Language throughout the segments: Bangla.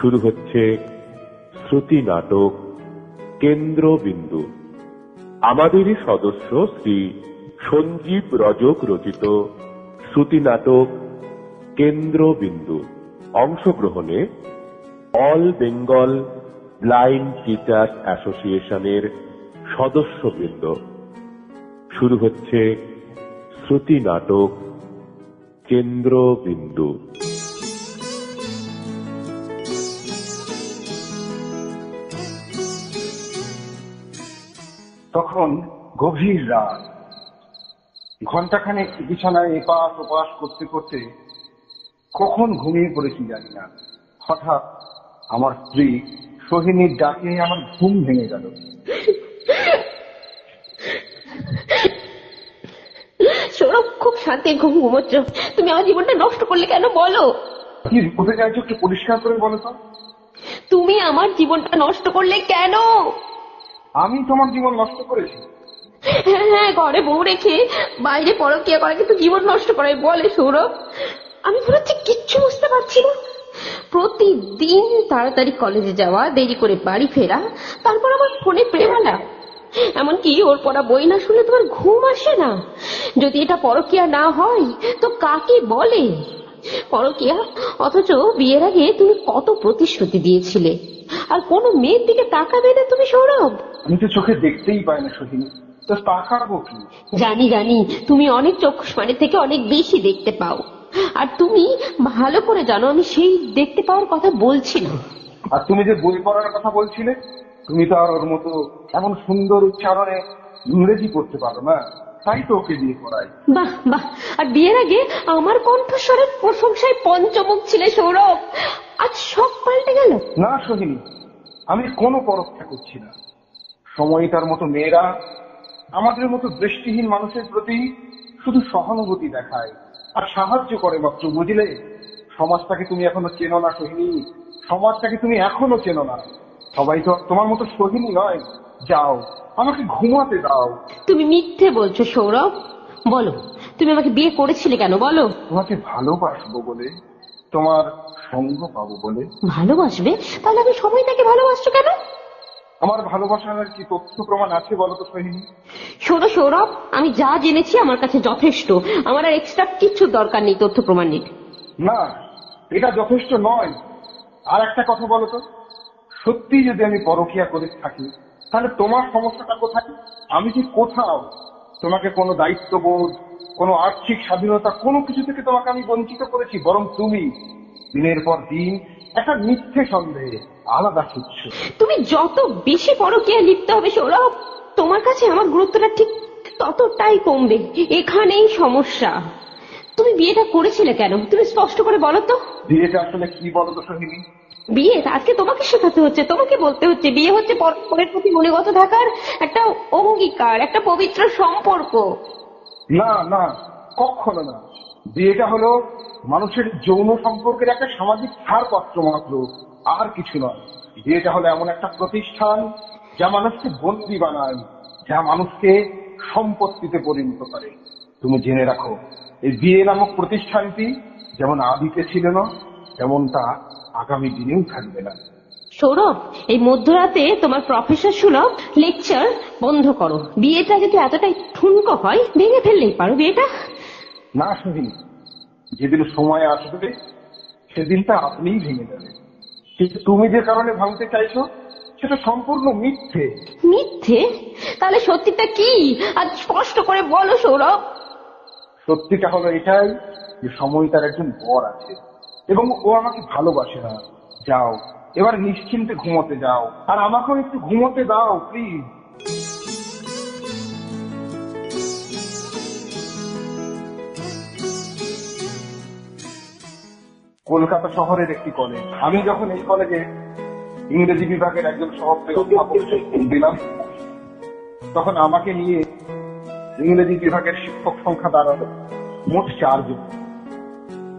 শুরু হচ্ছে শ্রুতি নাটক কেন্দ্রবিন্দু। আমাদেরই সদস্য শ্রী সঞ্জীব রজক রচিত শ্রুতি নাটক কেন্দ্রবিন্দু অংশগ্রহণে অল বেঙ্গল ব্লাইন্ড টিচার্স অ্যাসোসিয়েশনের সদস্যবৃন্দ। শুরু হচ্ছে শ্রুতি নাটক কেন্দ্রবিন্দু। তখন গভীর রাত, ঘন্টাখানেক বিছানায় এপাশ ওপাশ করতে করতে কখন ঘুমিয়ে পড়েছি জানি না। হঠাৎ আমার স্ত্রী সোহিনীর ডাকে আমার ঘুম ভেঙে গেল। সৌরভ, খুব শান্তি ঘুম ঘুমোচ্ছ, তুমি আমার জীবনটা নষ্ট করলে কেন বলো? কি বলতে চাইছো একটু পরিষ্কার করে বলো তো। তুমি আমার জীবনটা নষ্ট করলে কেন? আমি তোমার জীবন নষ্ট করেছি? হ্যাঁ, ঘরে বউ রেখে বাইরে পরকীয়া করা কিন্তু জীবন নষ্ট করে বলে সৌরভ। আমি পুরো ঠিক কিচ্ছু বুঝতে পারছি না। প্রতিদিন তাড়াতাড়ি কলেজে যাওয়া, দেরি করে বাড়ি ফেরা, তারপর আবার ফোনে প্রেমালা। এমনকি ওর পড়া বই না শুনে তোমার ঘুম আসে না। যদি এটা পরকীয়া না হয় তো কাকে বলে পরকীয়া? অথচ বিয়ের আগে তুমি কত প্রতিশ্রুতি দিয়েছিলে, আর কোন মেয়ের দিকে তাকাবে না তুমি সৌরভ। আমি তো চোখে দেখতেই পাই না সোহিনী, তো তাকাবো কি? জানি জানি, তুমি অনেক চক্ষুষ্মানি থেকে অনেক বেশি দেখতে পাও, আর তুমি ভালো করে জানো আমি সেই দেখতে পাওয়ার কথা বলছি না। আর তুমি যে বই পড়ার কথা বলছিলে, তুমি তো আর ওর মতো এমন সুন্দর উচ্চারণে ইংরেজি পড়তে পারো না, তাই তো ওকে দিয়ে পড়াই। বাহ বাহ, আর বিয়ের আগে আমার কণ্ঠস্বরের প্রশংসায় পঞ্চমুখ ছিলে সৌরভ, আজ সব পাল্টে গেল। না সোহিনী, আমি কোনো পরক্ষা করছি না। সময়টার মতো মেয়েরা আমাদের মতো দৃষ্টিহীন মানুষের প্রতি শুধু সহানুভূতি দেখায় আর সাহায্য করে মাত্র, বুঝলে? সমাজটাকে তুমি এখনো চেনো না সোহিনী, সমাজটাকে তুমি এখনো চেনো না। সবাই তো তোমার মতো সোহিনী নয়। যাও, আমাকে ঘুমাতে দাও। তুমি মিথ্যে বলছো সৌরভ। বলো, তুমি আমাকে বিয়ে করেছিলে কেন বলো? তোমাকে ভালোবাসবো বলে, তোমার সঙ্গ পাবো বলে। ভালোবাসবে? তাহলে আমি সময়টাকে ভালোবাসছো কেন? আমার ভালোবাসার কি তথ্য প্রমাণ আছে বলো তো সোহিনী? শোনো সৌরভ, আমি যা জেনেছি আমার কাছে যথেষ্ট। আমার আর এক্সট্রা কিচ্ছু দরকার নেই, তথ্য প্রমাণ নেই। না, এটা যথেষ্ট নয়। আর একটা কথা বলো তো, সত্যি যদি আমি পরকীয়া করে থাকি তাহলে তোমার সমস্যাটা কোথায়? আমি কি কোথাও তোমাকে কোনো দায়িত্ববোধ, কোনো আর্থিক স্বাধীনতা, কোনো কিছু থেকে তোমাকে আমি বঞ্চিত করেছি? বরং তুমি দিনের পর দিন একটা মিথ্যে সন্দেহে আলাদা খুঁজছ। তুমি যত বেশি পরকীয়া লিপ্ত হবে সৌরভ, তোমার কাছে আমার গুরুত্বটা ঠিক ততটাই কমবে। এখানেই সমস্যা। তুমি বিয়েটা করেছিলে কেন? তুমি স্পষ্ট করে বলো তো। বিয়েটা আসলে কি বলো তো সোহিনী? বিয়ে আজকে তোমাকে শেখাতে হচ্ছে, তোমাকে বলতে হচ্ছে বিয়ে হচ্ছে পরস্পরের প্রতি মনোগত থাকার একটা অঙ্গীকার, একটা পবিত্র সম্পর্ক। না না, কখনো না। বিয়েটা হলো মানুষের যৌন সম্পর্কের একটা সামাজিক ছাড়পত্র মাত্র, আর কিছু নয়। বিয়েটা হলো এমন একটা প্রতিষ্ঠান যা মানুষকে বন্দী বানায়, যা মানুষকে সম্পত্তিতে পরিণত করে। তুমি জেনে রাখো, এই বিয়ে নামক প্রতিষ্ঠানটি যেমন আদিতে ছিল না, তেমন তা আগামী দিনেও থাকবে না। সৌরভ, এই মধ্যরাতে তোমার প্রফেসর সুলভ লেকচার বন্ধ করো। বিয়েটা যদি এতটাই ঠুনকো হয়, ভেঙে ফেললেই পারো বিয়েটা। না সোহিনী, যেদিন সময় আসবে সেদিনটা আপনিই ভেঙে যাবে। কিন্তু তুমি যে কারণে ভাঙতে চাইছো সেটা সম্পূর্ণ মিথ্যে। মিথ্যে? তাহলে সত্যিটা কি? আজ স্পষ্ট করে বলো সৌরভ। সত্যিটা হলো এটাই যে সময় তার একজন বর আছে এবং ও আমাকে ভালোবাসে না। যাও, এবার নিশ্চিন্তে ঘুমোতে যাও, আর আমাকেও একটু ঘুমোতে দাও প্লিজ। কলকাতা শহরের একটি কলেজ। আমি যখন এই কলেজে ইংরেজি বিভাগের একজন সহকারী অধ্যাপক দিলাম, তখন আমাকে নিয়ে ইংরেজি বিভাগের শিক্ষক সংখ্যা দাঁড়ালো মোট 4 জন।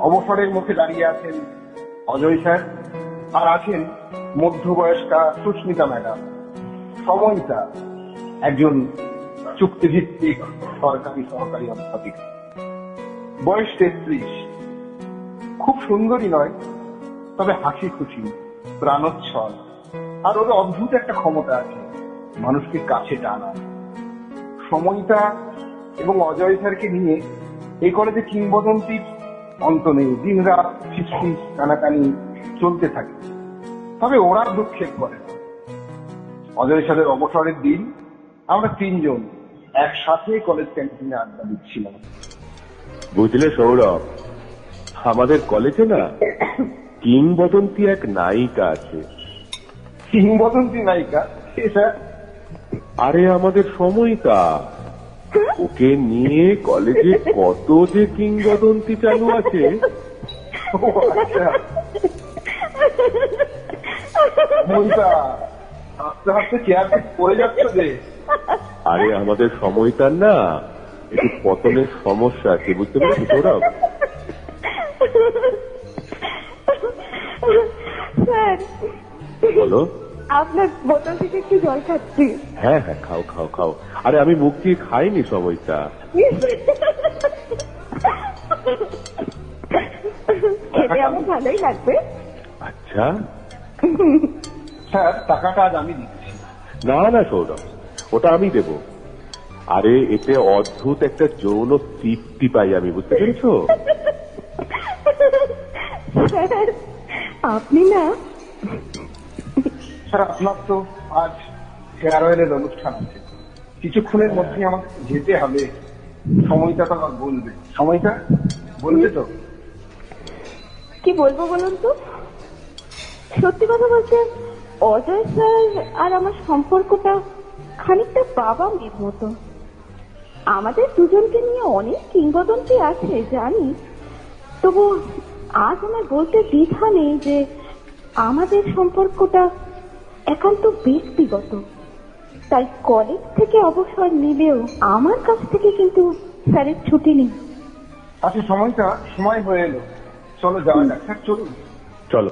অবসরের মুখে দাঁড়িয়ে আছেন অজয় স্যার, আর আছেন মধ্যবয়স্কা সুস্মিতা ম্যাডাম। সময়টা একজন চুক্তিভিত্তিক সহকারী অধ্যাপিকা, বয়স 33। খুব সুন্দরী নয়, তবে হাসি খুশি, প্রাণোচ্ছল, আর ওর অদ্ভুত একটা ক্ষমতা আছে মানুষকে কাছে টানা। সময়টা এবং অজয় স্যারকে নিয়ে এই কলেজে কিংবদন্তির অন্ত নেই। দিন রাত ফিসফিস কানাকানি চলতে থাকে, তবে ওরা দুঃক্ষেপ করে না। অজয় স্যারের অবসরের দিন আমরা তিনজন একসাথে কলেজ ক্যান্টিনে আড্ডা দিচ্ছিলাম। বুঝলে সৌরভ, আমাদের কলেজে না কিংবদন্তি এক নায়িকা আছে। কিংবদন্তি নায়িকা? এটা আরে আমাদের সময়টা, ওকে নিয়ে কলেজে কত যে কিংবদন্তি চালু আছে। ও আচ্ছা, মনটা আস্তে আস্তে চেয়ার থেকে পড়ে যাচ্ছে যে। আরে আমাদের সময়টার না একটু পতনের সমস্যা আছে, বুঝতে পেরেছি সৌরভ? স্যার, বলো। আপনার বোতল থেকে একটু জল খাচ্ছি। হ্যাঁ হ্যাঁ, খাও খাও খাও। আরে আমি মুখ দিয়ে খাইনি সময়টা। খেতে আমার ভালোই লাগবে। আচ্ছা, স্যার, টাকাটা আজ আমি দিচ্ছি। না না সৌরভ, ওটা আমি দেব। আরে এতে অদ্ভুত একটা যৌন তৃপ্তি পাই আমি, বুঝতে পেরেছো? স্যার, আপনি না, স্যার আপনার তো আজ ফেয়ারওয়েলের অনুষ্ঠান আছে, কিছুক্ষণের মধ্যে আমাকে যেতে হবে। সময়টা তো আমার বলবে, সময়টা বলবে তো? কি বলবো বলুন তো? সত্যি কথা বলতে অজয় স্যার আর আমার সম্পর্কটা খানিকটা বাবা মেয়ের মতো। আমাদের দুজনকে নিয়ে অনেক কিংবদন্তি আছে জানি, তবু আজ আমার বলতে দ্বিধা নেই যে আমাদের সম্পর্কটা একান্ত ব্যক্তিগত। তাই কলেজ থেকে অবসর নিলেও আমার কাছ থেকে কিন্তু স্যারের ছুটি নেই। আচ্ছা, সময়টা সময় হয়ে এলো, চলো যাওয়া যাক। স্যার চলুন। চলো।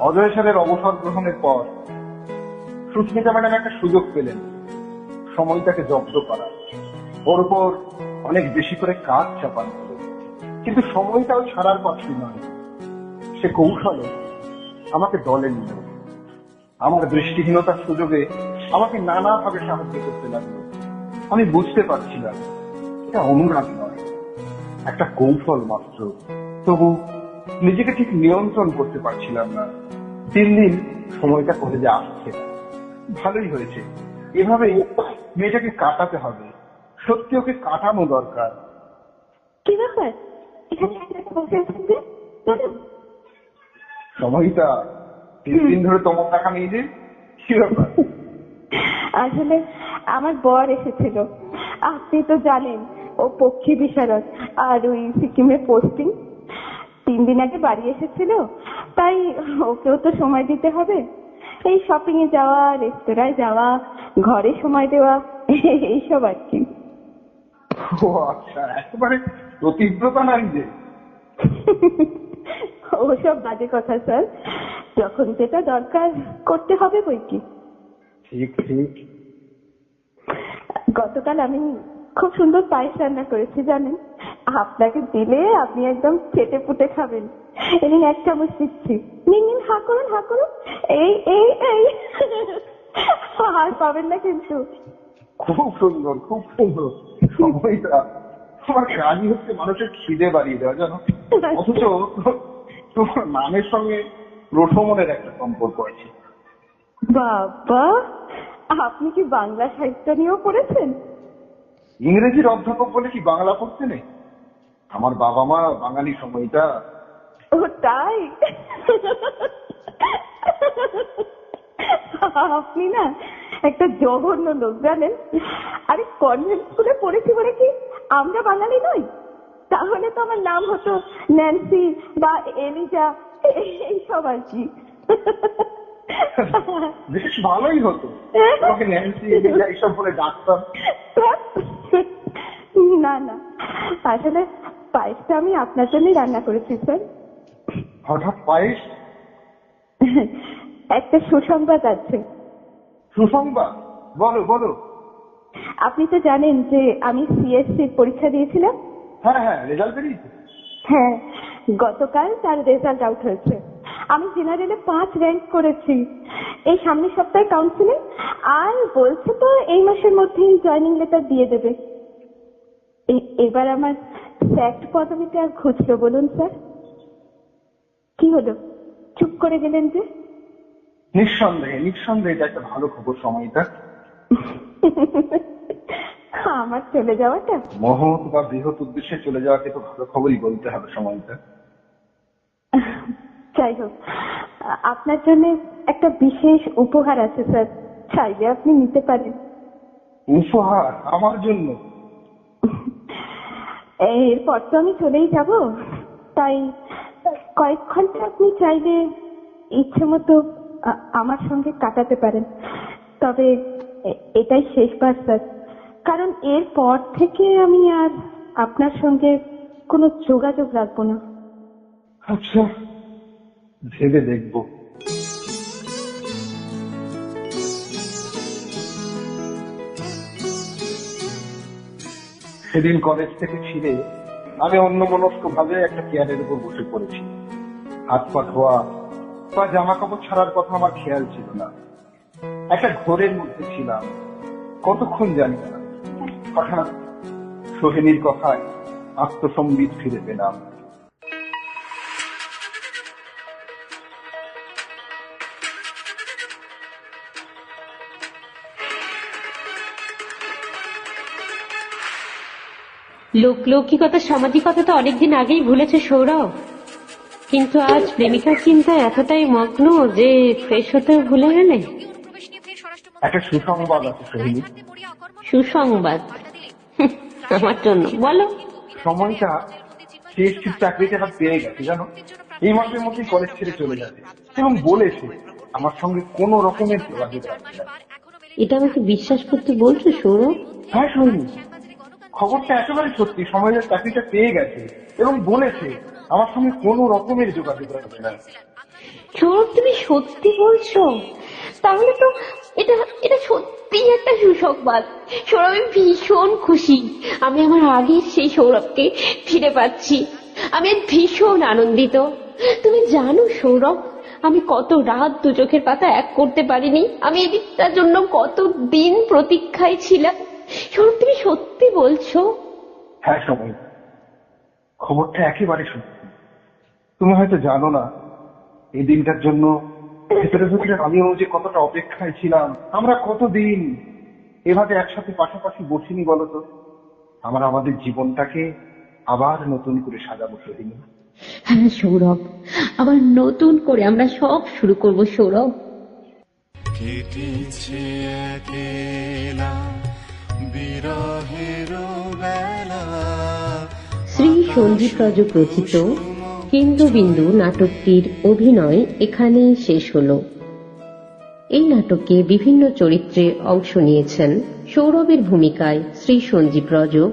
অজয় স্যারের অবসর গ্রহণের পর সুস্মিতা ম্যাডাম একটা সুযোগ পেলেন সময়টাকে জব্দ করার, ওর উপর অনেক বেশি করে কাজ চাপানো হলো। কিন্তু সময়টাও ছাড়ার পথই নয়, সে কৌশলে আমাকে দলে নিল। আমার দৃষ্টিহীনতার সুযোগে আমাকে নানাভাবে সাহায্য করতে লাগলো। আমি বুঝতে পারছিলাম এটা অনুরাগ নয়, একটা কৌশল মাত্র। তবু নিজেকে ঠিক নিয়ন্ত্রণ করতে পারছিলাম না। দিন দিন সময়টা কলেজে আসছে না। ভালোই হয়েছে, এভাবেই মেয়েটাকে কাটাতে হবে। সত্যি ওকে কাটানো দরকার। কি ব্যাপার, এখানে একটা বসে আছেন যে? সময়টা 3 দিন ধরে তোমার দেখা নেই যে, কি ব্যাপার? আসলে আমার বর এসেছিল, আপনি তো জানেন ও পক্ষী বিশারদ, আর ওই সিকিমে পোস্টিং। 3 দিন আগে বাড়ি এসেছিল, তাই ওকেও তো সময় দিতে হবে। এই শপিং এ যাওয়া, রেস্তোরাঁয় যাওয়া, ঘরে সময় দেওয়া, এইসব আর কি। ও আচ্ছা, একেবারে প্রতিব্রতা নারী যে। ওসব বাজে কথা স্যার, যখন যেটা দরকার করতে হবে বই কি। ঠিক ঠিক। গতকাল আমি খুব সুন্দর পায়েস রান্না করেছি জানেন, আপনাকে দিলে আপনি একদম চেটে পুটে খাবেন। এই নিন 1 চামচ দিচ্ছি, নিন নিন, হা করুন হা করুন। এই এই এই আর পাবেন না কিন্তু। খুব সুন্দর, খুব সুন্দর। সময়টা আমার কাজই হচ্ছে মানুষের খিদে বাড়িয়ে দেওয়া, জানো। অথচ তোমার নামের সঙ্গে প্রশমনের একটা সম্পর্ক আছে। বাবা, আপনি কি বাংলা সাহিত্য নিয়েও পড়েছেন? ইংরেজির অধ্যাপক বলে কি বাংলা পড়তে নেই? আমার বাবা মা বাঙালি। সময়টা ও তাই? আপনি না একটা জঘন্য লোক জানেন। আরে কনভেন্ট স্কুলে পড়েছি বলে কি আমরা বাঙালি নই? তাহলে তো আমার নাম হতো ন্যান্সি বা এলিজা, এইসব আর কি। বেশ ভালোই হতো, তোমাকে ন্যান্সি এলিজা এইসব বলে ডাকতাম। না না, আসলে পায়েসটা আমি আপনার জন্যই রান্না করেছি স্যার। হঠাৎ পায়েস? একটা সুসংবাদ আছে। সুসংবাদ? বলো বলো। আপনি তো জানেন যে আমি সিএসসি পরীক্ষা দিয়েছিলাম। হ্যাঁ হ্যাঁ, রেজাল্ট বেরিয়েছে। হ্যাঁ, গতকাল তার রেজাল্ট আউট হয়েছে। আমি জেনারেলে 5 র্যাঙ্ক করেছি। এই সামনের সপ্তাহে কাউন্সিলিং, আর বলছে তো এই মাসের মধ্যেই জয়েনিং লেটার দিয়ে দেবে। এবার আমার স্যাক্ট পদবিতে আর খুঁজলো বলুন স্যার? কি হলো, চুপ করে গেলেন যে? নিঃসন্দেহে নিঃসন্দেহে এটা একটা ভালো খবর সময়টা। আমার চলে যাওয়াটা মহৎ বা বৃহৎ উদ্দেশ্যে চলে যাওয়াকে তো ভালো খবরই বলতে হবে সময়টা। যাই হোক, আপনার জন্য একটা বিশেষ উপহার আছে স্যার, চাইলে আপনি নিতে পারেন। উপহার আমার জন্য? এরপর তো আমি চলেই যাব, তাই কয়েক ঘন্টা আপনি চাইলে ইচ্ছে মতো আমার সঙ্গে কাটাতে পারেন। তবে এটাই শেষবার স্যার, কারণ এরপর থেকে আমি আর আপনার সঙ্গে কোনো যোগাযোগ রাখবো না। আচ্ছা, ভেবে দেখবো। সেদিন কলেজ থেকে ফিরে আমি অন্যমনস্ক ভাবে একটা চেয়ারের উপর বসে পড়েছি। হাত পা ধোয়া বা জামা কাপড় ছাড়ার কথা আমার খেয়াল ছিল না। একটা ঘোরের মধ্যে ছিলাম, কতক্ষণ জানি না। হঠাৎ সোহিনীর কথায় আত্মসম্বিত ফিরে পেলাম। লোকলৌকিকতা সামাজিকতা তো অনেকদিন আগেই ভুলেছে সৌরভ, কিন্তু আজ প্রেমিকার চিন্তায় এতটাই মগ্ন যে ফ্রেশ হতেও ভুলে গেলে। একটা সুসংবাদ আছে সোহিনী। সুসংবাদ? আমার জন্য বলো। সময়টা সিএসসির চাকরিটা আমার পেয়ে গেছে জানো, এই মাসের মধ্যেই কলেজ ছেড়ে চলে যাবে এবং বলেছে আমার সঙ্গে কোনো রকমের যোগাযোগ রাখবে না। এটা আমাকে বিশ্বাস করতে বলছো সৌরভ? হ্যাঁ সোহিনী, খবরটা একেবারে সত্যি। সময়ের চাকরিটা পেয়ে গেছে এবং বলেছে আমার সঙ্গে কোনো রকমের যোগাযোগ রাখবে না। সৌরভ, তুমি সত্যি বলছো? তাহলে তো এটা এটা সত্যি একটা সুসংবাদ। সৌরভ, আমি ভীষণ খুশি। আমি আমার আগের সেই সৌরভকে ফিরে পাচ্ছি। আমি আজ ভীষণ আনন্দিত। তুমি জানো সৌরভ, আমি কত রাত দু চোখের পাতা এক করতে পারিনি। আমি এই দিকটার জন্য কত দিন প্রতীক্ষায় ছিলাম। সৌরভ, তুমি সত্যি বলছো? হ্যাঁ সময়, খবরটা একেবারে সত্যি। তুমি হয়তো জানো না এই দিনটার জন্য ভেতরে ভেতরে আমিও যে কতটা অপেক্ষায় ছিলাম। আমরা কতদিন এভাবে একসাথে পাশাপাশি বসিনি বলতো? আমরা আমাদের জীবনটাকে আবার নতুন করে সাজাবো সোহিনী। হ্যাঁ সৌরভ, আবার নতুন করে আমরা সব শুরু করব সৌরভ। কেটেছে একলা বিরহের বেলা। শ্রী সঞ্জীব রাজ রচিত কেন্দ্রবিন্দু নাটকটির অভিনয় এখানেই শেষ হল। এই নাটকে বিভিন্ন চরিত্রে অংশ নিয়েছেন সৌরভের ভূমিকায় শ্রী সঞ্জীব রজক,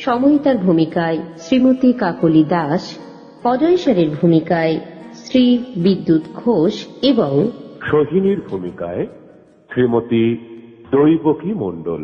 সময়িতার ভূমিকায় শ্রীমতী কাকলি দাস, অজয় স্যারের ভূমিকায় শ্রী বিদ্যুৎ ঘোষ এবং সোহিনীর ভূমিকায় শ্রীমতী দৈবকী মণ্ডল।